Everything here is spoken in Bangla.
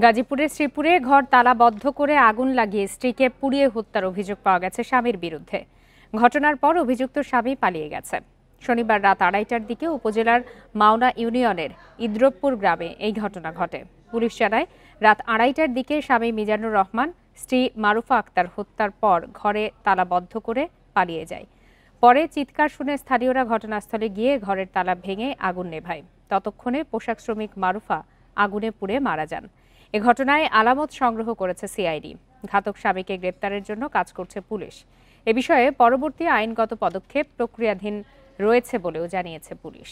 গাজীপুরের শ্রীপুরে ঘর তালাবদ্ধ করে আগুন লাগিয়ে স্ত্রীকে পুড়িয়ে হত্যার অভিযোগ পাওয়া গেছে স্বামীর বিরুদ্ধে। ঘটনার পর অভিযুক্ত স্বামী পালিয়ে গেছে। শনিবার রাত 2:30টার দিকে উপজেলার মাওনা ইউনিয়নের ইদ্রবপুর গ্রামে এই ঘটনা ঘটে। পুলিশ জানায়, রাত 2:30টার দিকে স্বামী মিজানুর রহমান স্ত্রী মারুফা আক্তার হত্যার পর ঘরে তালাবদ্ধ করে পালিয়ে যায়। পরে চিৎকার শুনে স্থানীয়রা ঘটনাস্থলে গিয়ে ঘরের তালা ভেঙে আগুন নেভায়। ততক্ষণে পোশাক শ্রমিক মারুফা আগুনে পুড়ে মারা যান। এ ঘটনায় আলামত সংগ্রহ করেছে সিআইডি। ঘাতক স্বামীকে গ্রেপ্তারের জন্য কাজ করছে পুলিশ। এ বিষয়ে পরবর্তী আইনগত পদক্ষেপ প্রক্রিয়াধীন রয়েছে বলেও জানিয়েছে পুলিশ।